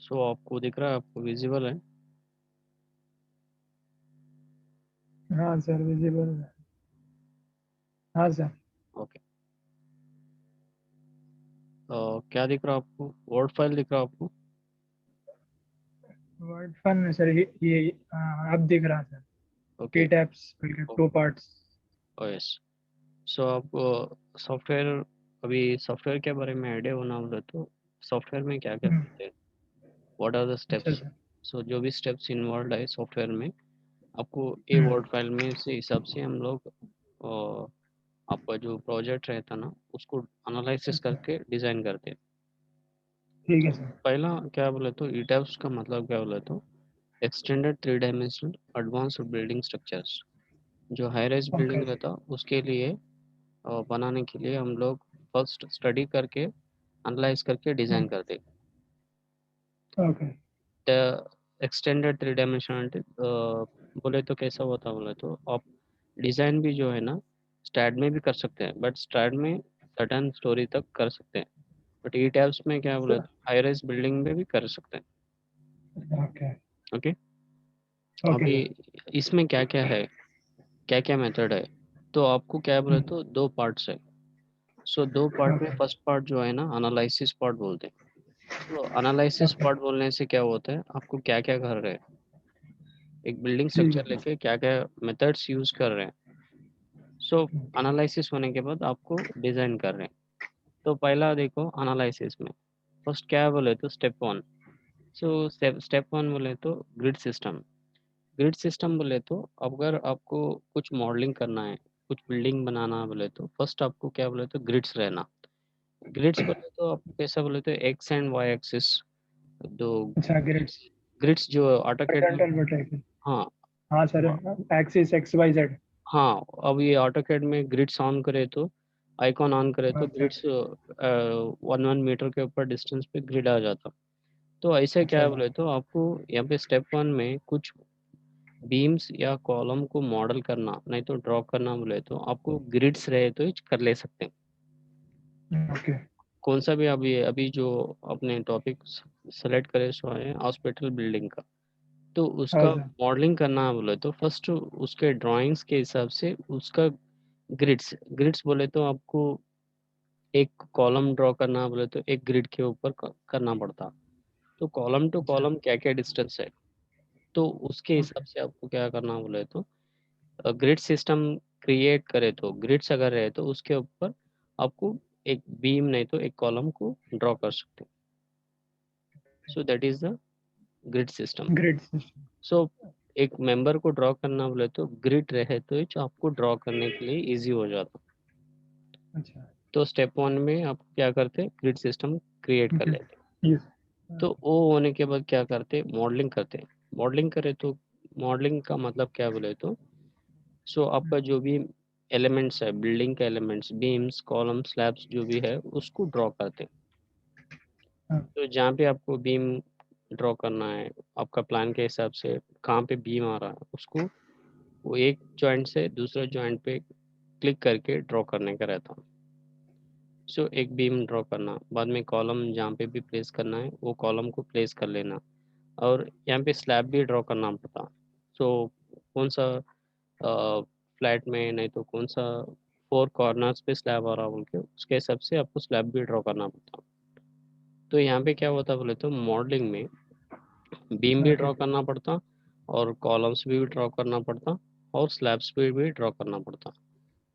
सो आपको दिख रहा है, आपको विजिबल है? हाँ सर, विजिबल है। हाँ सर। ओके। क्या दिख रहा है आपको? वर्ड फाइल दिख रहा है आपको? वर्ड फन में सर, ये अब दिख रहा सर। ओके। पी टैप्स करके 2 पार्ट्स। यस। सो आप सॉफ्टवेयर, अभी सॉफ्टवेयर के बारे में आइडिया होना बोले तो सॉफ्टवेयर में क्या क्या करते हैं, व्हाट आर द अच्छा स्टेप्स? सर। सो जो भी स्टेप्स इन्वॉल्व है सॉफ्टवेयर में, आपको ए हम्म। वर्ड फाइल में से हिसाब से हम लोग आपका जो प्रोजेक्ट रहता ना उसको एनालिसिस अच्छा। करके डिज़ाइन करते हैं। ठीक है तो सर। पहला क्या बोले तो ईटैप्स का मतलब क्या बोले तो extended three dimensional advanced building structures. जो हाई राइज ओके। बिल्डिंग रहता उसके लिए बनाने के लिए हम लोग फर्स्ट स्टडी करके एनालाइज करके डिज़ाइन करते। Okay. The extended three dimensionality बोले तो कैसा होता बोले तो आप डिज़ाइन भी जो है ना स्टैड में भी कर सकते हैं, बट स्टैड में सर्टन स्टोरी तक कर सकते हैं, बट ई टैब्स में क्या बोले तो हाई राइज बिल्डिंग में भी कर सकते हैं। ओके। ओके। ओके अभी सर। इसमें क्या क्या है, क्या क्या मेथड है, तो आपको क्या बोले तो दो पार्ट्स है। सो दो पार्ट में ओके। फर्स्ट पार्ट जो है ना एनालिसिस पार्ट बोलते हैं। तो एनालिसिस ओके। पार्ट बोलने से क्या होता है, आपको क्या क्या कर रहे हैं, एक बिल्डिंग ठीक स्ट्रक्चर है। लेके क्या क्या मेथड्स यूज कर रहे हैं। सो एनालिसिस होने के बाद आपको डिजाइन कर रहे हैं। तो पहला देखो एनालिसिस में फर्स्ट क्या बोले तो step one. So step one बोले तो ग्रिड सिस्टम। ग्रिड सिस्टम बोले तो अगर आपको कुछ मॉडलिंग करना है, कुछ बिल्डिंग बनाना बोले तो फर्स्ट आपको क्या बोले तो ग्रिड्स रहना। ग्रिड्स बोले तो आपको कैसा बोले तो एक्स एंड वाई एक्सिस, दो अच्छा, ग्रेड्स। ग्रिड्स जो ऑटोकैड में। Horizontal vertical. हाँ। हाँ sir. Axis X Y Z. हाँ, अब ये ऑटोकैड में ग्रिड्स ऑन करे तो आइकॉन ऑन करे तो अच्छा। ग्रिड्स 1 1 मीटर के ऊपर डिस्टेंस पे ग्रिड आ जाता। तो ऐसे क्या अच्छा है सर। बोले तो आपको यहाँ पे स्टेप वन में कुछ बीम्स या कॉलम को मॉडल करना नहीं तो ड्रॉ करना बोले तो आपको ग्रिड्स रहे तो ये कर ले सकते हैं। ओके। कौन सा भी अभी अभी जो अपने टॉपिक सेलेक्ट करे सो है हॉस्पिटल बिल्डिंग का, तो हाँ उसका सर। मॉडलिंग करना है बोले तो फर्स्ट उसके ड्राइंग्स के हिसाब से उसका ग्रिड्स ग्रिड्स बोले तो आपको एक कॉलम ड्रॉ करना बोले तो एक ग्रिड के ऊपर करना पड़ता। तो कॉलम टू अच्छा। कॉलम क्या क्या डिस्टेंस है, तो उसके ओके। हिसाब से आपको क्या करना बोले तो ग्रिड सिस्टम क्रिएट करे तो ग्रिड्स अगर रहे तो उसके ऊपर आपको एक बीम नहीं तो एक कॉलम को ड्रॉ कर सकते हैं। So that is the grid system. Grade system. So एक मेंबर को ड्रॉ करना बोले तो ग्रिड रहे तो जो आपको ड्रॉ करने के लिए इजी हो जाता। अच्छा। तो स्टेप वन में आप क्या करते ग्रिड सिस्टम क्रिएट कर ग्रेड। लेते। यस। तो वो होने के बाद क्या करते मॉडलिंग करते। मॉडलिंग करे तो मॉडलिंग का मतलब क्या बोले तो सो आपका जो भी एलिमेंट्स है बिल्डिंग के एलिमेंट्स बीम्स कॉलम स्लैब्स जो भी है उसको ड्रॉ करते। तो जहाँ पे आपको बीम ड्रॉ करना है आपका प्लान के हिसाब से कहाँ पे बीम आ रहा है उसको वो एक जॉइंट से दूसरे जॉइंट पे क्लिक करके ड्रॉ करने का रहता। सो एक बीम ड्रॉ करना, बाद में कॉलम जहाँ पे भी प्लेस करना है वो कॉलम को प्लेस कर लेना, और यहाँ पे स्लैब भी ड्रॉ करना पड़ता। सो कौन सा फ्लैट में नहीं तो कौन सा फोर कॉर्नर्स पे स्लैब आ रहा बोल के उसके हिसाब से आपको स्लैब भी ड्रॉ करना पड़ता। तो यहाँ पे क्या होता बोले तो मॉडलिंग में बीम भी ओके। ड्रॉ करना पड़ता और कॉलम्स भी ड्रॉ करना पड़ता और स्लैब्स भी ड्रॉ करना पड़ता।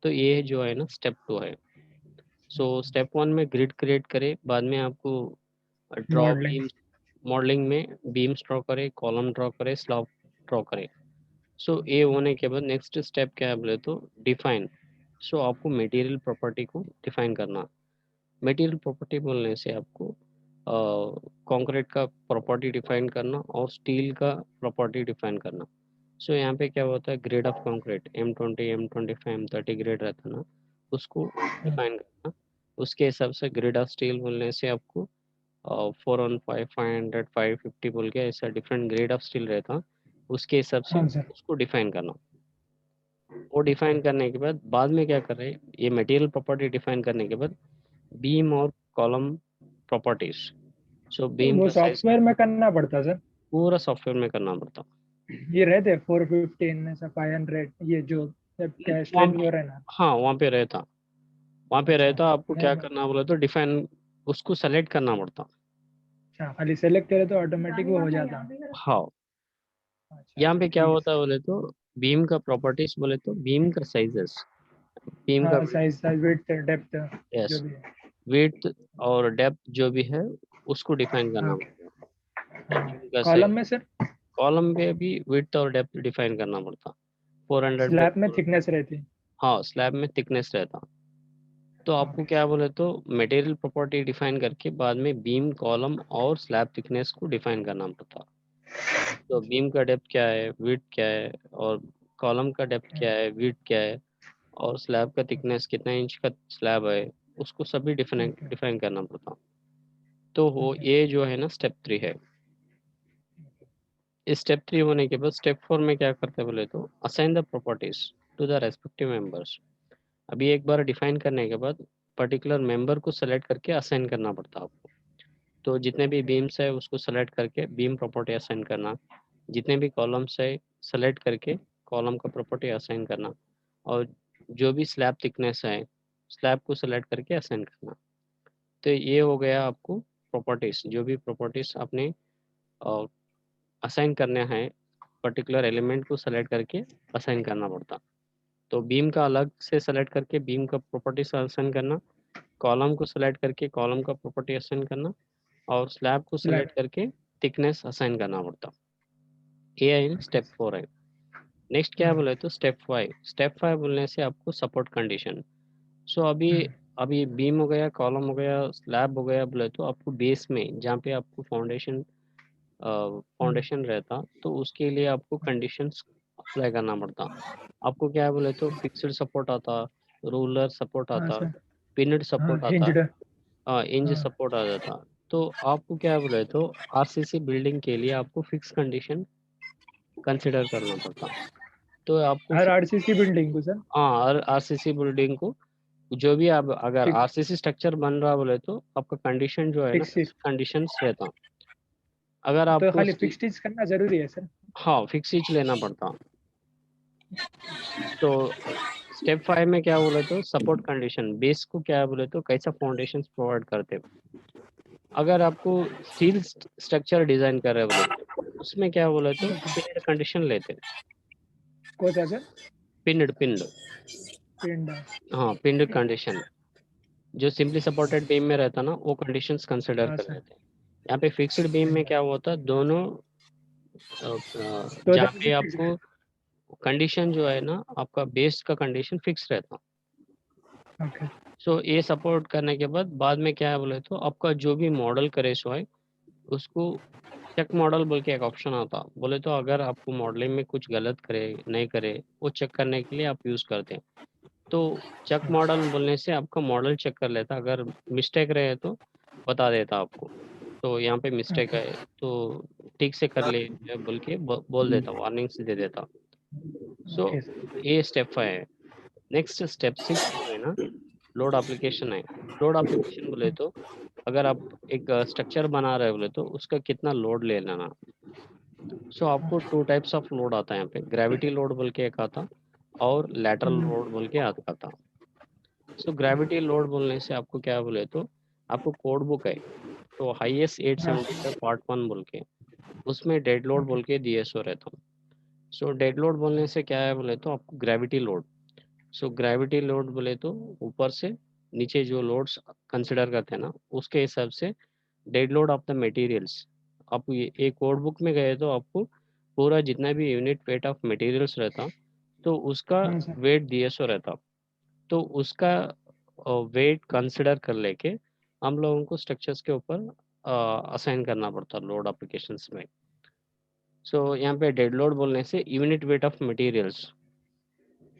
तो ये जो है ना स्टेप टू है। सो स्टेप वन में ग्रिड क्रिएट करे, बाद में आपको ड्रॉ मॉडलिंग। बीम मॉडलिंग में बीम्स ड्रॉ करे कॉलम ड्रॉ करे स्लैब ड्रॉ करे। सो ये होने के बाद नेक्स्ट स्टेप क्या है बोले तो डिफाइन। सो आपको मटेरियल प्रॉपर्टी को डिफाइन करना। मटेरियल प्रॉपर्टी बोलने से आपको कंक्रीट का प्रॉपर्टी डिफाइन करना और स्टील का प्रॉपर्टी डिफाइन करना। सो यहाँ पे क्या होता है grade of concrete M20 M25 M30 grade रहता है ना उसको डिफाइन करना। उसके हिसाब से ग्रेड ऑफ स्टील बोलने से आपको 415 500 550 बोल के ऐसा डिफरेंट ग्रेड ऑफ स्टील रहता, उसके हिसाब से हाँ सर। उसको डिफाइन करना। वो डिफाइन करने के बाद बाद में क्या कर रहे हैं ये मटेरियल प्रॉपर्टी डिफाइन करने के बाद बीम और कॉलम प्रॉपर्टीज। सो बीम वो का साइज सॉफ्टवेयर में करना पड़ता सर। पूरा सॉफ्टवेयर में करना पड़ता। ये रहते 415 ऐसा 500 ये जो क्या वहाँ स्ट्रेच वो रहना। हाँ वहाँ पे रहता, वहाँ पे अच्छा रहता। आपको मैं क्या करना बोले तो डिफाइन उसको सेलेक्ट करना पड़ता। अच्छा खाली सेलेक्ट करे तो ऑटोमेटिक वो हो जाता। हाँ, अच्छा यहाँ अच्छा पे क्या ठीक है होता सर। है बोले तो बीम का प्रॉपर्टीज बोले तो बीम का साइजेस, बीम का हाँ साइज साइज विड्थ डेप्थ जो यस भी है। विड्थ और डेप्थ जो भी है उसको डिफाइन करना ओके। पड़ता। हाँ बीम का कॉलम में सर कॉलम पे भी विड्थ और डेप्थ डिफाइन करना पड़ता। 400 पे स्लैब में 400। थिकनेस रहती। हाँ स्लैब में थिकनेस रहता। तो आपको ओके क्या बोले तो मटेरियल प्रॉपर्टी डिफाइन करके बाद में बीम कॉलम और स्लैब थिकनेस को डिफाइन करना पड़ता। तो अच्छा। बीम का डेप्थ क्या है, विड्थ क्या है, और कॉलम का डेप्थ क्या है, विड्थ क्या है, और स्लैब का थिकनेस कितना इंच का स्लैब है, उसको सभी डिफाइन ओके डिफाइन करना पड़ता। तो वो ओके ये जो है ना स्टेप 3 है। स्टेप 3 होने के बाद स्टेप 4 में क्या करते हैं बोले तो assign the properties to the respective members. अभी एक बार डिफाइन करने के बाद पर्टिकुलर मेंबर को सेलेक्ट करके असाइन करना पड़ता है आपको। तो जितने भी ओके बीम्स है उसको सेलेक्ट करके बीम प्रॉपर्टी असाइन करना, जितने भी कॉलम्स है सेलेक्ट करके कॉलम का प्रॉपर्टी असाइन करना, और जो भी स्लैब थिकनेस है स्लैब को सेलेक्ट करके असाइन करना। तो ये हो गया आपको प्रॉपर्टीज, जो भी प्रॉपर्टीज आपने असाइन करने हैं पर्टिकुलर एलिमेंट को सेलेक्ट करके असाइन करना पड़ता। तो बीम का अलग से सेलेक्ट करके बीम का प्रॉपर्टीज असाइन करना, कॉलम को सेलेक्ट करके कॉलम का प्रॉपर्टी असाइन करना, और स्लैब को स्लैब। सेलेक्ट करके थिकनेस असाइन करना पड़ता। ये है ओके स्टेप 4 है। नेक्स्ट क्या बोले तो स्टेप 5। स्टेप 5 बोलने से आपको सपोर्ट कंडीशन। सो अभी अभी बीम हो गया, कॉलम हो गया, स्लैब हो गया बोले तो आपको बेस में जहाँ पे आपको फाउंडेशन रहता तो उसके लिए आपको कंडीशंस अप्लाई करना पड़ता। आपको क्या है बोले तो फिक्स्ड सपोर्ट आता, रूलर सपोर्ट हाँ आता, सर। पिनड हाँ सपोर्ट आता, हिंज्ड। इंच हाँ सपोर्ट आ जाता। तो आपको क्या है बोले तो आरसीसी बिल्डिंग के लिए आपको फिक्स कंडीशन कंसिडर करना पड़ता। तो आपको हर आरसीसी बिल्डिंग को सर। हाँ और आरसीसी बिल्डिंग को जो भी आप अगर फिक्स आरसीसी स्ट्रक्चर बन रहा बोले तो आपका कंडीशन जो है ना फिक्स फिक्स कंडीशंस रहता। अगर तो आपको खाली फिक्स चीज करना जरूरी है सर। हाँ फिक्स ही लेना पड़ता। तो स्टेप 5 में क्या बोले तो सपोर्ट कंडीशन बेस को क्या है बोले तो कैसा फाउंडेशन प्रोवाइड करते हो। अगर आपको स्टील स्ट्रक्चर डिजाइन कर रहे बोले तो उसमें क्या बोले तो पिन्ड कंडीशन लेते। कौन सा सर। पिन्ड पिन्ड पिंड। हाँ पिन्ड कंडीशन जो सिंपली सपोर्टेड बीम में रहता ना वो कंडीशंस कंसिडर हाँ कर सर। लेते हैं। यहाँ पे फिक्स्ड बीम में पिंड। क्या होता है दोनों तो जहाँ उधर पे भी फिक्स आपको कंडीशन जो है ना आपका बेस का कंडीशन फिक्स रहता। है। ओके सो ये सपोर्ट करने के बाद में क्या है बोले तो आपका जो भी मॉडल करे सो है उसको चेक मॉडल बोल के एक ऑप्शन आता बोले तो अगर आपको मॉडलिंग में कुछ गलत करे नहीं करे वो चेक करने के लिए आप यूज़ करते हैं। तो चेक मॉडल बोलने से आपका मॉडल चेक कर लेता, अगर मिस्टेक रहे तो बता देता आपको। तो यहाँ पे मिस्टेक ओके है तो ठीक से कर ले बोल के बोल देता, वार्निंग्स दे देता। So okay sir. ये स्टेप 5 है। नेक्स्ट स्टेप 6 जो है ना लोड एप्लीकेशन है। लोड एप्लीकेशन बोले तो अगर आप एक स्ट्रक्चर बना रहे बोले तो उसका कितना लोड ले लेना। सो आपको टू टाइप्स ऑफ लोड आता है यहाँ पे, ग्रेविटी लोड बोल के एक आता और लैटरल लोड बोल के आता। सो ग्रेविटी लोड बोलने से आपको क्या बोले तो आपको कोड बुक है तो हाईएस्ट हाँ 875 पार्ट 1 बोल के उसमें डेड लोड ओके बोल के डीएसओ रहता हूँ। सो डेड लोड बोलने से क्या है बोले तो आपको ग्रेविटी लोड। सो ग्रेविटी लोड बोले तो ऊपर से नीचे जो लोड्स कंसिडर करते हैं ना उसके हिसाब से dead load of the materials. आप ये एक कोड बुक में गए तो आपको पूरा जितना भी यूनिट वेट ऑफ मटेरियल्स रहता तो उसका हाँ सर। वेट डीएसओ रहता। तो उसका वेट कंसिडर कर लेके हम लोगों को स्ट्रक्चर्स के ऊपर असाइन करना पड़ता लोड एप्लीकेशंस में। सो यहाँ पे डेड लोड बोलने से unit weight of materials.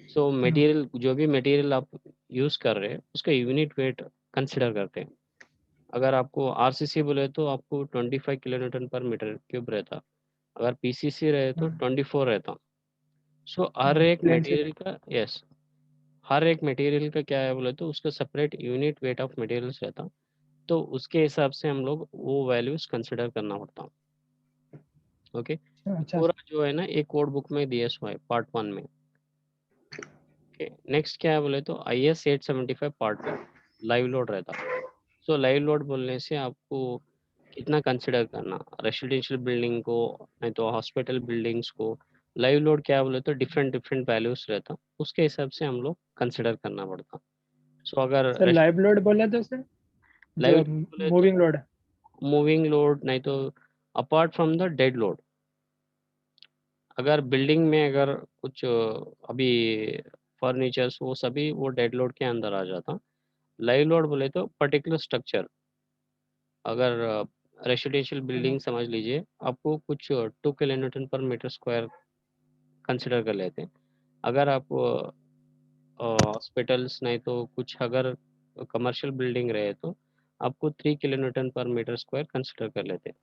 So material जो भी मटेरियल आप यूज़ कर रहे हैं उसका यूनिट वेट कंसिडर करते हैं। अगर आपको आरसीसी बोले तो आपको 25 किलो न्यूटन पर मीटर क्यूब रहता, अगर पीसीसी रहे तो 24 रहता। सो हर एक प्लेन से। मटेरियल का यस हर एक मटेरियल का क्या है बोले तो उसका separate unit weight of materials रहता, तो उसके हिसाब से हम लोग वो वैल्यूज कंसिडर करना पड़ता। ओके, तो अच्छा पूरा जो है ना एक कोड बुक में दिया हुआ है पार्ट 1 में। ओके, नेक्स्ट क्या है बोले तो IS 875 पार्ट 2 लाइव लोड रहता। सो लाइव लोड बोलने से आपको कितना कंसिडर करना, रेसिडेंशियल बिल्डिंग को नहीं तो हॉस्पिटल बिल्डिंग्स को, लाइव लोड क्या बोले तो डिफरेंट डिफरेंट वैल्यूज रहता, उसके हिसाब से हम लोग कंसिडर करना पड़ता। सो अगर सर, लाइव लोड बोले तो सर लाइव जो लोड बोले तो मूविंग लोड। मूविंग लोड नहीं तो apart from the dead load, अगर बिल्डिंग में अगर कुछ अभी फर्नीचर्स वो सभी वो डेड लोड के अंदर आ जाता। लाइव लोड बोले तो पर्टिकुलर स्ट्रक्चर, अगर रेसिडेंशियल बिल्डिंग समझ लीजिए, आपको कुछ 2 किलोन्यूटन पर मीटर स्क्वायर कंसिडर कर लेते हैं। अगर आप हॉस्पिटल्स नहीं तो कुछ अगर कमर्शियल बिल्डिंग रहे तो आपको 3 किलोन्यूटन पर मीटर स्क्वायर कंसिडर कर लेते हैं।